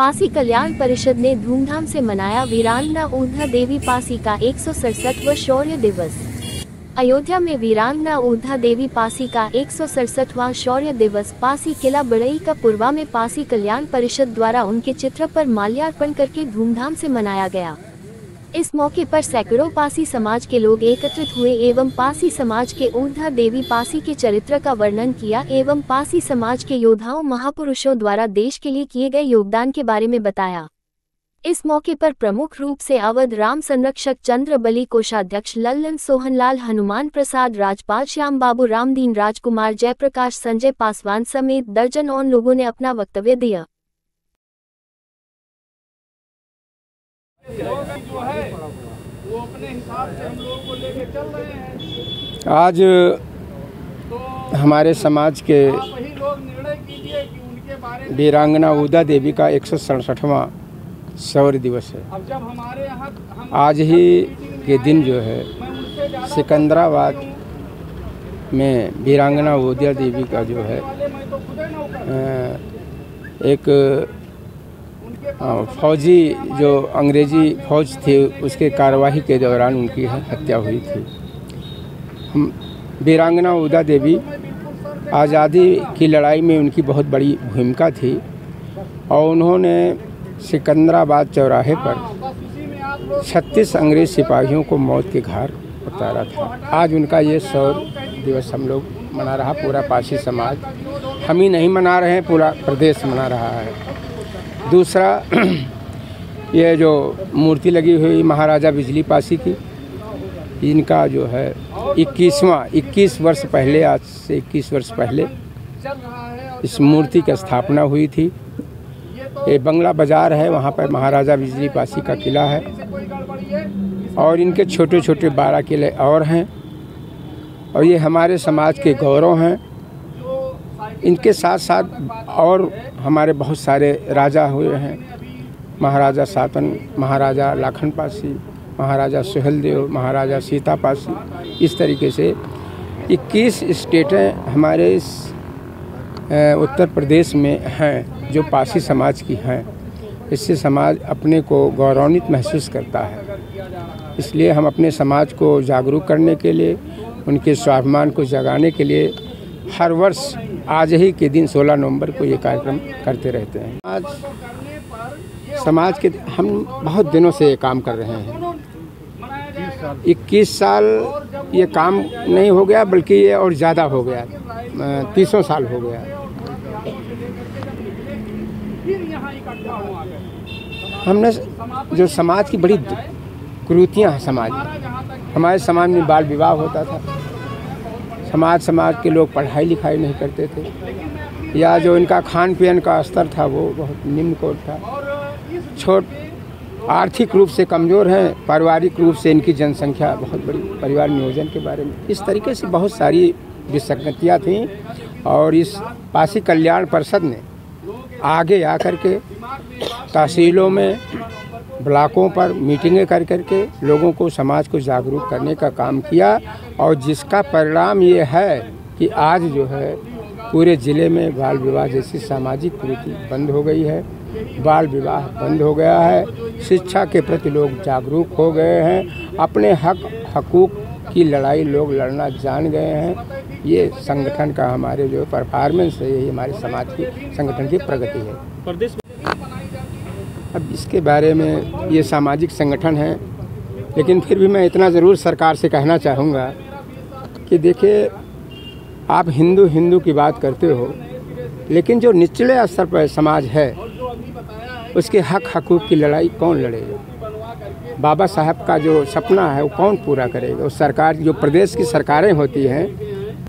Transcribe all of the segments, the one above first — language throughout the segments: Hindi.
पासी कल्याण परिषद ने धूमधाम से मनाया वीरांगना ऊर्ध्वा देवी पासी का 167वां शौर्य दिवस। अयोध्या में वीरांगना ऊर्ध्वा देवी पासी का 167वां शौर्य दिवस पासी किला बड़ई का पूर्वा में पासी कल्याण परिषद द्वारा उनके चित्र पर माल्यार्पण करके धूमधाम से मनाया गया। इस मौके पर सैकड़ों पासी समाज के लोग एकत्रित हुए एवं पासी समाज के ऊर्ध्वा देवी पासी के चरित्र का वर्णन किया एवं पासी समाज के योद्धाओं महापुरुषों द्वारा देश के लिए किए गए योगदान के बारे में बताया। इस मौके पर प्रमुख रूप से अवध राम संरक्षक चंद्र बली कोषाध्यक्ष लल्लन सोहनलाल हनुमान प्रसाद राजपाल श्याम बाबू रामदीन राजकुमार जयप्रकाश संजय पासवान समेत दर्जनों लोगों ने अपना वक्तव्य दिया। जो है वो अपने हिसाब से हम लोगों को लेके चल रहे हैं। आज हमारे समाज के वही लोग निर्णय कीजिए कि उनके बारे में वीरांगना ऊर्ध्वा देवी का 167वां शौर्य दिवस है। अब जब हमारे यहाँ आज ही के दिन जो है सिकंदराबाद में वीरांगना ऊर्ध्वा देवी का जो है एक फौजी जो अंग्रेजी फौज थी उसके कार्यवाही के दौरान उनकी हत्या हुई थी। वीरांगना ऊर्ध्वा देवी आज़ादी की लड़ाई में उनकी बहुत बड़ी भूमिका थी और उन्होंने सिकंदराबाद चौराहे पर 36 अंग्रेज सिपाहियों को मौत के घाट उतारा था। आज उनका ये शौर्य दिवस हम लोग मना रहा, पूरा पासी समाज, हम ही नहीं मना रहे हैं, पूरा प्रदेश मना रहा है। दूसरा, ये जो मूर्ति लगी हुई महाराजा बिजली पासी की, इनका जो है 21 वर्ष पहले, आज से 21 वर्ष पहले इस मूर्ति की स्थापना हुई थी। ये बंगला बाजार है, वहाँ पर महाराजा बिजली पासी का किला है और इनके छोटे छोटे 12 किले और हैं और ये हमारे समाज के गौरव हैं। इनके साथ साथ और हमारे बहुत सारे राजा हुए हैं, महाराजा सातन, महाराजा लाखन पासी, महाराजा सुहेलदेव, महाराजा सीता पासी। इस तरीके से 21 स्टेटें हमारे इस उत्तर प्रदेश में हैं जो पासी समाज की हैं। इससे समाज अपने को गौरवान्वित महसूस करता है। इसलिए हम अपने समाज को जागरूक करने के लिए, उनके स्वाभिमान को जगाने के लिए हर वर्ष आज ही के दिन 16 नवंबर को ये कार्यक्रम करते रहते हैं। आज समाज के हम बहुत दिनों से ये काम कर रहे हैं। 21 साल ये काम नहीं हो गया, बल्कि ये और ज़्यादा हो गया, 30 साल हो गया। हमने जो समाज की बड़ी कुरीतियाँ हैं समाज में, हमारे समाज में बाल विवाह होता था, समाज के लोग पढ़ाई लिखाई नहीं करते थे, या जो इनका खान पीन का स्तर था वो बहुत निम्न कोट था, आर्थिक रूप से कमज़ोर हैं, पारिवारिक रूप से इनकी जनसंख्या बहुत बड़ी, परिवार नियोजन के बारे में इस तरीके से बहुत सारी विसंगतियाँ थीं। और इस पासी कल्याण परिषद ने आगे आकर के तहसीलों में, ब्लॉकों पर मीटिंगें कर करके लोगों को, समाज को जागरूक करने का काम किया और जिसका परिणाम ये है कि आज जो है पूरे ज़िले में बाल विवाह जैसी सामाजिक कुरीति बंद हो गई है, बाल विवाह बंद हो गया है, शिक्षा के प्रति लोग जागरूक हो गए हैं, अपने हकूक़ की लड़ाई लोग लड़ना जान गए हैं। ये संगठन का हमारे जो परफॉर्मेंस है, यही हमारे समाज की संगठन की प्रगति है। अब इसके बारे में ये सामाजिक संगठन है, लेकिन फिर भी मैं इतना ज़रूर सरकार से कहना चाहूँगा कि देखिए, आप हिंदू की बात करते हो, लेकिन जो निचले स्तर पर समाज है उसके हकूक़ की लड़ाई कौन लड़ेगा? बाबा साहब का जो सपना है वो कौन पूरा करेगा? वो सरकार, जो प्रदेश की सरकारें होती हैं,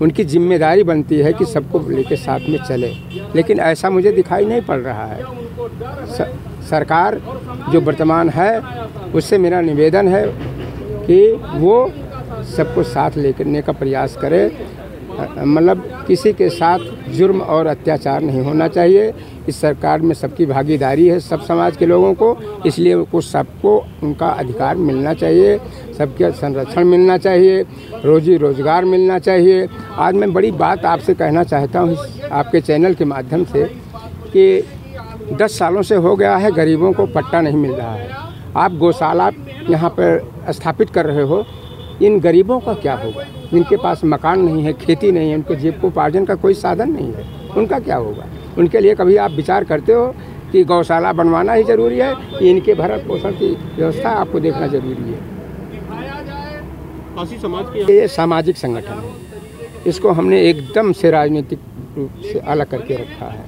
उनकी जिम्मेदारी बनती है कि सबको लेके साथ में चले, लेकिन ऐसा मुझे दिखाई नहीं पड़ रहा है। सरकार जो वर्तमान है उससे मेरा निवेदन है कि वो सबको साथ लेने का प्रयास करे, मतलब किसी के साथ जुर्म और अत्याचार नहीं होना चाहिए। इस सरकार में सबकी भागीदारी है, सब समाज के लोगों को, इसलिए सबको उनका अधिकार मिलना चाहिए, सबके संरक्षण मिलना चाहिए, रोजी रोजगार मिलना चाहिए। आज मैं बड़ी बात आपसे कहना चाहता हूँ आपके चैनल के माध्यम से कि 10 सालों से हो गया है, गरीबों को पट्टा नहीं मिल रहा है। आप गौशाला यहाँ पर स्थापित कर रहे हो, इन गरीबों का क्या होगा? जिनके पास मकान नहीं है, खेती नहीं है, उनके जीविकोपार्जन का कोई साधन नहीं है, उनका क्या होगा? उनके लिए कभी आप विचार करते हो कि गौशाला बनवाना ही ज़रूरी है, इनके भरण पोषण की व्यवस्था आपको देखना ज़रूरी है? पासी समाज के ये सामाजिक संगठन है, इसको हमने एकदम से राजनीतिक रूप से अलग करके रखा है।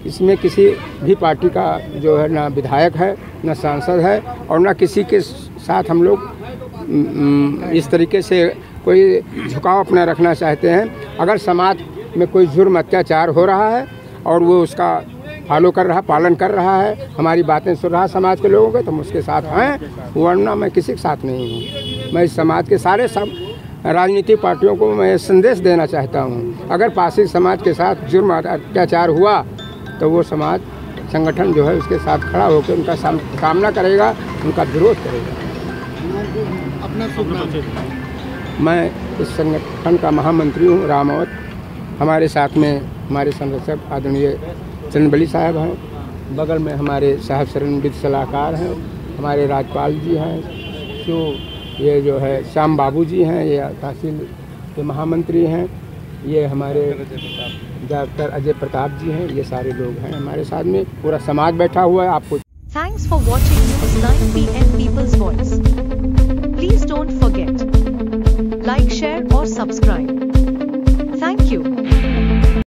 इसमें किसी भी पार्टी का जो है ना विधायक है, ना सांसद है, और ना किसी के साथ हम लोग इस तरीके से कोई झुकाव अपना रखना चाहते हैं। अगर समाज में कोई जुर्म अत्याचार हो रहा है और वो उसका फॉलो कर रहा, पालन कर रहा है, हमारी बातें सुन रहा समाज के लोगों के, तो हम उसके साथ हैं, वरना मैं किसी के साथ नहीं हूँ। मैं इस समाज के सारे राजनीतिक पार्टियों को मैं संदेश देना चाहता हूँ, अगर पासी समाज के साथ जुर्म अत्याचार हुआ तो वो समाज संगठन जो है उसके साथ खड़ा होकर उनका सामना करेगा, उनका विरोध करेगा। मैं इस संगठन का महामंत्री हूँ, रामावत। हमारे साथ में हमारे संरक्षक आदरणीय चंद्रबली साहब हैं, बगल में हमारे साहब शरणविद सलाहकार हैं, हमारे राज्यपाल जी हैं, ये जो है श्याम बाबू जी हैं, ये तहसील के महामंत्री हैं, ये हमारे डॉक्टर अजय प्रताप जी हैं, ये सारे लोग हैं हमारे साथ में, पूरा समाज बैठा हुआ है। आपको thanks for watching news 9 PM people's voice. Please don't forget like, share और सब्सक्राइब।